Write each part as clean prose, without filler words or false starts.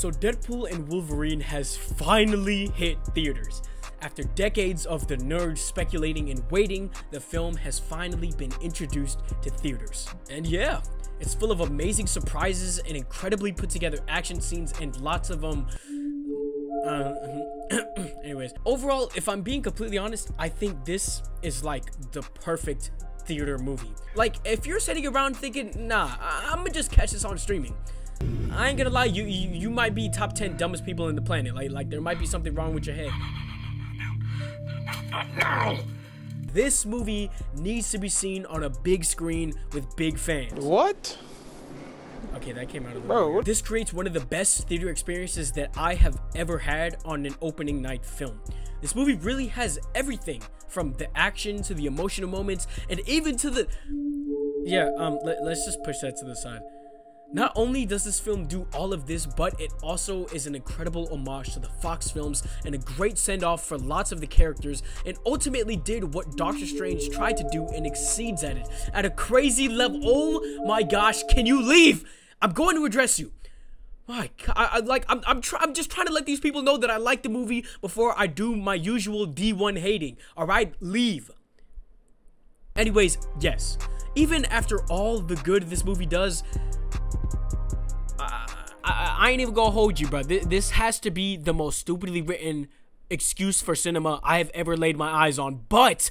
So Deadpool and Wolverine has finally hit theaters. After decades of the nerds speculating and waiting, the film has finally been introduced to theaters. And yeah, it's full of amazing surprises and incredibly put together action scenes and lots of anyways, overall, if I'm being completely honest, I think this is like the perfect theater movie. Like, if you're sitting around thinking, nah, I'm gonna just catch this on streaming, I ain't gonna lie, you might be top 10 dumbest people in the planet. Like there might be something wrong with your head. This movie needs to be seen on a big screen with big fans. What? Okay, that came out of the way. This creates one of the best theater experiences that I have ever had on an opening night film. This movie really has everything from the action to the emotional moments and even to the... Yeah, let's just push that to the side. Not only does this film do all of this, but it also is an incredible homage to the Fox films and a great send-off for lots of the characters, and ultimately did what Doctor Strange tried to do and exceeds at it at a crazy level. Oh my gosh, can you leave? I'm going to address you. My God, I'm just trying to let these people know that I like the movie before I do my usual D1 hating. All right, leave. Anyways, yes, even after all the good this movie does, I ain't even gonna hold you, bro. This has to be the most stupidly written excuse for cinema I have ever laid my eyes on, but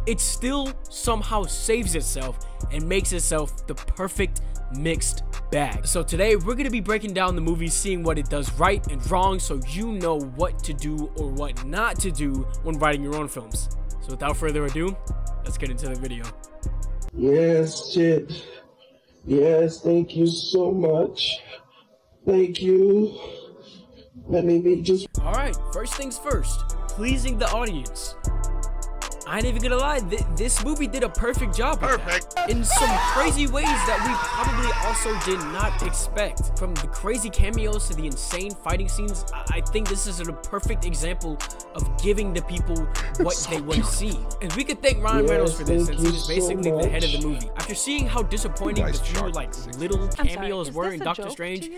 it still somehow saves itself and makes itself the perfect mixed bag. So today we're gonna be breaking down the movie, seeing what it does right and wrong, so you know what to do or what not to do when writing your own films. So without further ado, let's get into the video. Yes, shit. Yes, thank you so much. Thank you. Let me just... Alright, first things first, pleasing the audience. I ain't even gonna lie, this movie did a perfect job of that, in some crazy ways that we probably also did not expect. From the crazy cameos to the insane fighting scenes, I think this is a perfect example of giving the people what they want to see. And we could thank Ryan Reynolds for this, since he's basically the head of the movie. After seeing how disappointing the few little cameos were in Doctor Strange,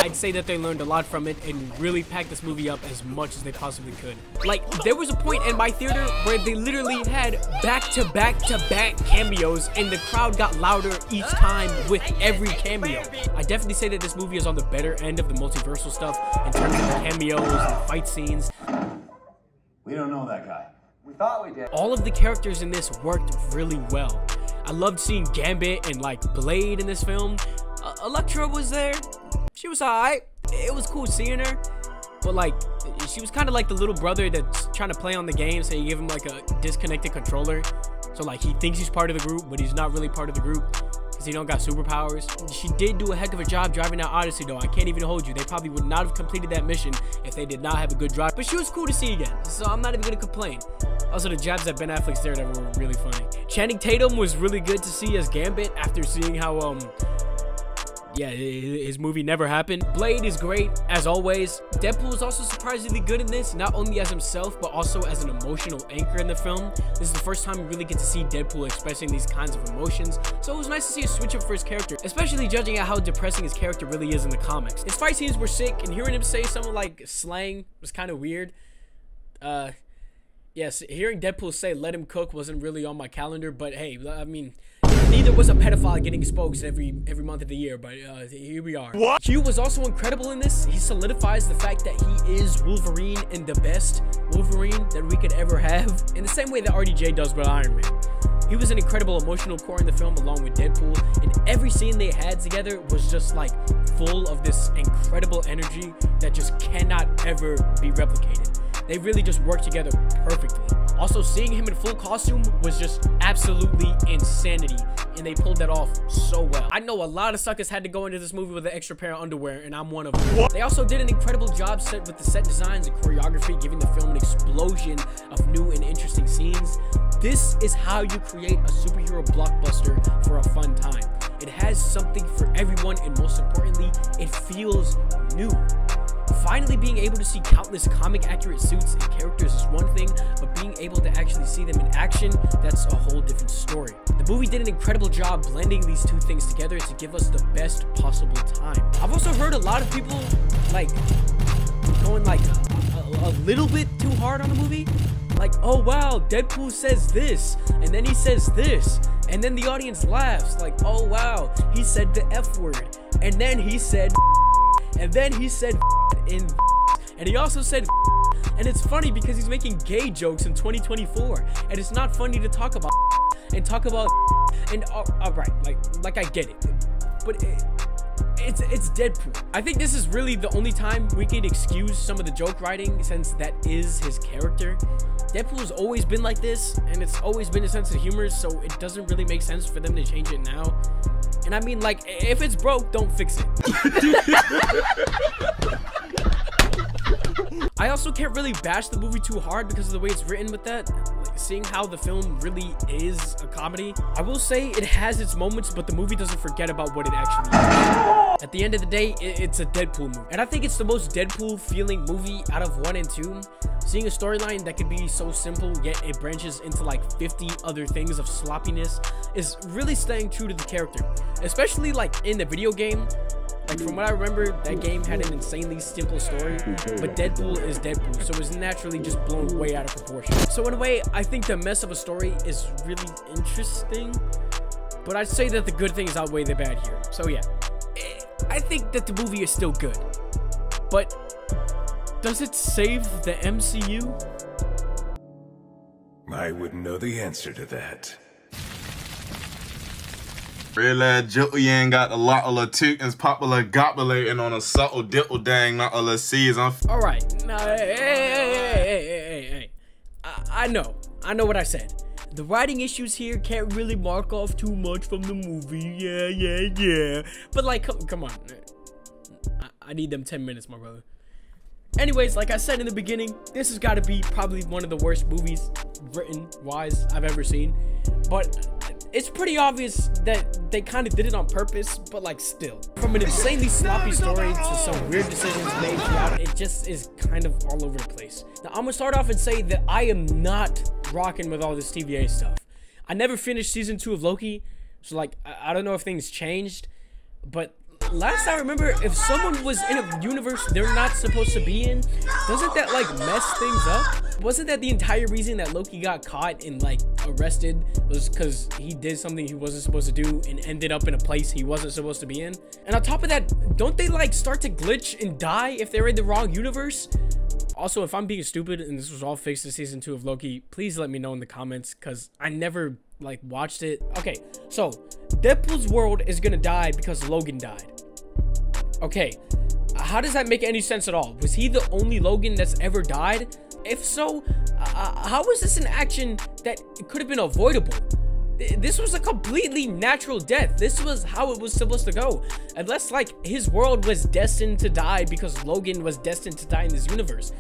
I'd say that they learned a lot from it and really packed this movie up as much as they possibly could. Like, there was a point in my theater where they literally had back-to-back cameos and the crowd got louder each time with every cameo. I definitely say that this movie is on the better end of the multiversal stuff in terms of the cameos and fight scenes. We don't know that guy. We thought we did. All of the characters in this worked really well. I loved seeing Gambit and like Blade in this film. Elektra was there. She was alright. It was cool seeing her. But like, she was kind of like the little brother that's trying to play on the game, so you give him like a disconnected controller. So like, he thinks he's part of the group, but he's not really part of the group because he don't got superpowers. She did do a heck of a job driving out Odyssey though. I can't even hold you. They probably would not have completed that mission if they did not have a good drive. But she was cool to see again, so I'm not even gonna complain. Also, the jabs at Ben Affleck's Daredevil were really funny. Channing Tatum was really good to see as Gambit after seeing how yeah, his movie never happened. Blade is great, as always. Deadpool is also surprisingly good in this, not only as himself, but also as an emotional anchor in the film. This is the first time we really get to see Deadpool expressing these kinds of emotions, so it was nice to see a switch up for his character, especially judging at how depressing his character really is in the comics. His fight scenes were sick, and hearing him say something like slang was kind of weird. Yes, hearing Deadpool say "let him cook" wasn't really on my calendar, but hey, I mean, neither was a pedophile getting exposed every month of the year, but here we are. What? Hugh was also incredible in this. He solidifies the fact that he is Wolverine and the best Wolverine that we could ever have, in the same way that RDJ does with Iron Man. He was an incredible emotional core in the film along with Deadpool, and every scene they had together was just like full of this incredible energy that just cannot ever be replicated. They really just work together perfectly. Also, seeing him in full costume was just absolutely insanity, and they pulled that off so well. I know a lot of suckers had to go into this movie with an extra pair of underwear, and I'm one of them. They also did an incredible job with the set designs and choreography, giving the film an explosion of new and interesting scenes. This is how you create a superhero blockbuster for a fun time. It has something for everyone, and most importantly, it feels new. Finally being able to see countless comic accurate suits and characters is one thing, but being able to actually see them in action, that's a whole different story. The movie did an incredible job blending these two things together to give us the best possible time. I've also heard a lot of people like going like a little bit too hard on the movie. Like, oh wow, Deadpool says this, and then he says this, and then the audience laughs. Like, oh wow, he said the F word, and then he said, and then he said, and he also said, and it's funny because he's making gay jokes in 2024, and it's not funny to talk about and alright, like I get it, but it's Deadpool. I think this is really the only time we could excuse some of the joke writing, since that is his character. Deadpool's always been like this, and it's always been a sense of humor, so it doesn't really make sense for them to change it now. And I mean, like, if it's broke, don't fix it. I also can't really bash the movie too hard because of the way it's written with that. Like, seeing how the film really is a comedy. I will say it has its moments, but the movie doesn't forget about what it actually is. At the end of the day, it's a Deadpool movie. And I think it's the most Deadpool feeling movie out of 1 and 2. Seeing a storyline that could be so simple, yet it branches into like 50 other things of sloppiness, is really staying true to the character. Especially like in the video game. Like, from what I remember, that game had an insanely simple story, but Deadpool is Deadpool, so it's naturally just blown way out of proportion. So in a way, I think the mess of a story is really interesting, but I'd say that the good things outweigh the bad here. So yeah, I think that the movie is still good, but does it save the MCU? I wouldn't know the answer to that. Real Julian got a lot of Latucans popular gobulating on a subtle dipple dang not a season. Alright, now hey. I know what I said. The writing issues here can't really mark off too much from the movie. Yeah. But like, come on. I need them 10 minutes, my brother. Anyways, like I said in the beginning, this has got to be probably one of the worst movies written-wise I've ever seen. But it's pretty obvious that they kind of did it on purpose, but like still. From an insanely sloppy story to some weird decisions made throughout, it just is kind of all over the place. Now, I'm gonna start off and say that I am not rocking with all this TVA stuff. I never finished season 2 of Loki, so like, I don't know if things changed, but last I remember, if someone was in a universe they're not supposed to be in, doesn't that like mess things up? Wasn't that the entire reason that Loki got caught and like arrested, was because he did something he wasn't supposed to do and ended up in a place he wasn't supposed to be in? And on top of that, don't they like start to glitch and die if they're in the wrong universe? Also, if I'm being stupid and this was all fixed in season 2 of Loki, please let me know in the comments, because I never like watched it. Okay, so Deadpool's world is gonna die because Logan died. Okay, how does that make any sense at all? Was he the only Logan that's ever died? If so, how was this an action that could have been avoidable? This was a completely natural death. This was how it was supposed to go. Unless, like, his world was destined to die because Logan was destined to die in this universe.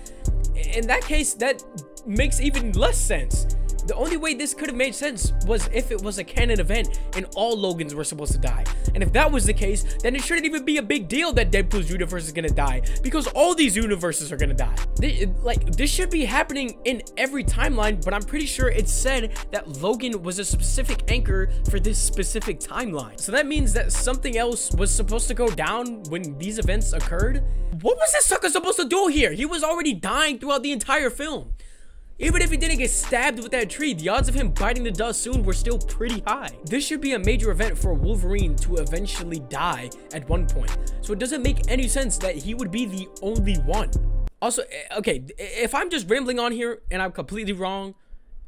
In that case, that makes even less sense. The only way this could have made sense was if it was a canon event and all Logans were supposed to die. And if that was the case, then it shouldn't even be a big deal that Deadpool's universe is gonna die, because all these universes are gonna die. This should be happening in every timeline, but I'm pretty sure it said that Logan was a specific anchor for this specific timeline. So that means that something else was supposed to go down when these events occurred. What was this sucker supposed to do here? He was already dying throughout the entire film. Even if he didn't get stabbed with that tree, the odds of him biting the dust soon were still pretty high. This should be a major event for Wolverine to eventually die at one point. So it doesn't make any sense that he would be the only one. Also, okay, if I'm just rambling on here and I'm completely wrong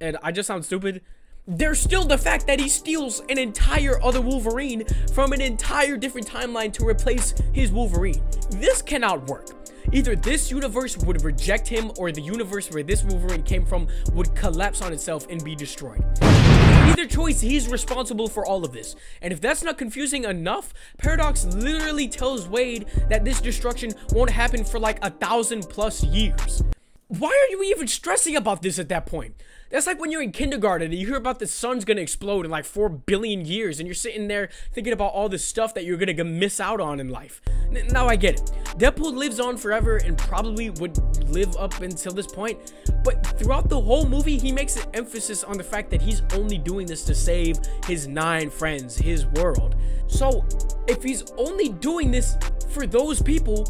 and I just sound stupid, there's still the fact that he steals an entire other Wolverine from an entire different timeline to replace his Wolverine. This cannot work. Either this universe would reject him, or the universe where this Wolverine came from would collapse on itself and be destroyed. Either choice, he's responsible for all of this. And if that's not confusing enough, Paradox literally tells Wade that this destruction won't happen for like 1,000+ years. why are you even stressing about this at that point? That's like when you're in kindergarten and you hear about the sun's gonna explode in like 4 billion years and you're sitting there thinking about all the stuff that you're gonna miss out on in life. Now I get it. Deadpool lives on forever and probably would live up until this point, but throughout the whole movie, he makes an emphasis on the fact that he's only doing this to save his 9 friends, his world. So if he's only doing this for those people,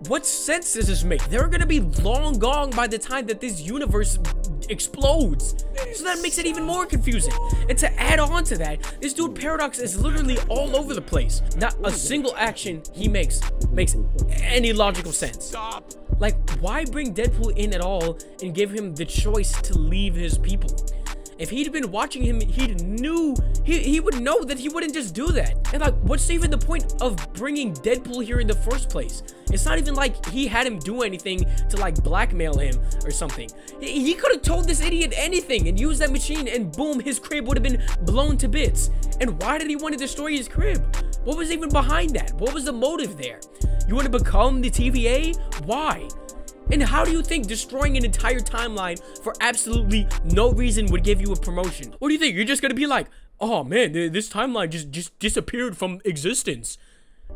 what sense does this make? They're gonna be long gone by the time that this universe explodes. So that makes it even more confusing. And to add on to that, this dude Paradox is literally all over the place. Not a single action he makes any logical sense. Like, why bring Deadpool in at all and give him the choice to leave his people? If he'd been watching him, he would know that he wouldn't just do that. And like, what's even the point of bringing Deadpool here in the first place? It's not even like he had him do anything to like blackmail him or something. He could have told this idiot anything and used that machine and boom, his crib would have been blown to bits. And why did he want to destroy his crib? What was even behind that? What was the motive there? You want to become the TVA? Why? And how do you think destroying an entire timeline for absolutely no reason would give you a promotion? What do you think? You're just gonna be like, oh man, this timeline just disappeared from existence.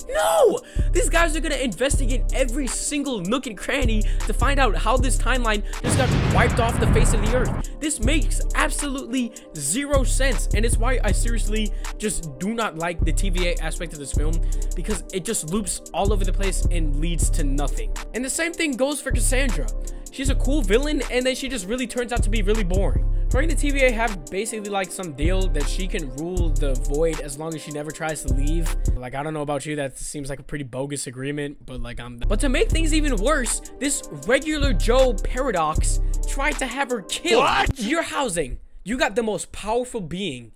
No! These guys are gonna investigate every single nook and cranny to find out how this timeline just got wiped off the face of the earth. This makes absolutely zero sense, and it's why I seriously just do not like the TVA aspect of this film, because it just loops all over the place and leads to nothing. And the same thing goes for Cassandra. She's a cool villain, and then she just really turns out to be really boring. Her and the TVA have basically like some deal that she can rule the void as long as she never tries to leave. Like, I don't know about you, that seems like a pretty bogus agreement, but like But to make things even worse, this regular Joe Paradox tried to have her killed. What? You're housing. You got the most powerful being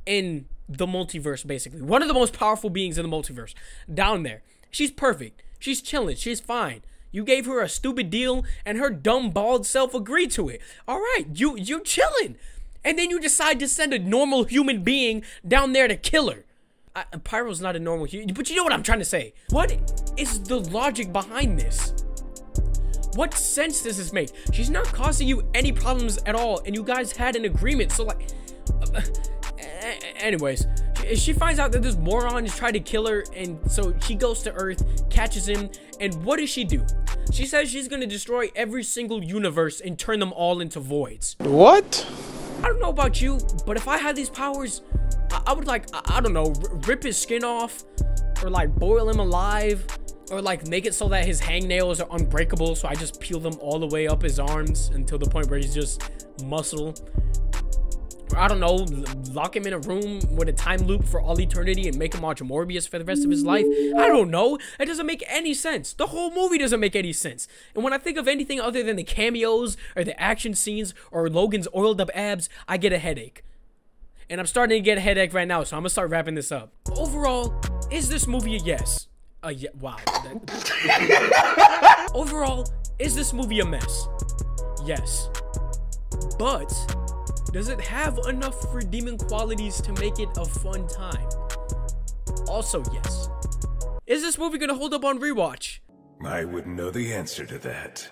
in the multiverse, basically. One of the most powerful beings in the multiverse. Down there. She's perfect. She's chilling. She's fine. You gave her a stupid deal, and her dumb, bald self agreed to it. All right, you're chilling. And then you decide to send a normal human being down there to kill her. Pyro's not a normal human, but you know what I'm trying to say. What is the logic behind this? What sense does this make? She's not causing you any problems at all, and you guys had an agreement, so like... anyways, she finds out that this moron is trying to kill her, and so she goes to Earth, catches him, and what does she do? She says she's gonna destroy every single universe and turn them all into voids. What? I don't know about you, but if I had these powers, I would like, I don't know, rip his skin off, or like boil him alive, or like make it so that his hangnails are unbreakable, so I just peel them all the way up his arms until the point where he's just muscle. I don't know, lock him in a room with a time loop for all eternity and make him watch Morbius for the rest of his life. I don't know. It doesn't make any sense. The whole movie doesn't make any sense. And when I think of anything other than the cameos or the action scenes or Logan's oiled up abs, I get a headache. And I'm starting to get a headache right now, so I'm gonna start wrapping this up. Overall, is this movie a yes? Yeah, wow. Overall, is this movie a mess? Yes. But does it have enough redeeming qualities to make it a fun time? Also, yes. Is this movie gonna hold up on rewatch? I wouldn't know the answer to that.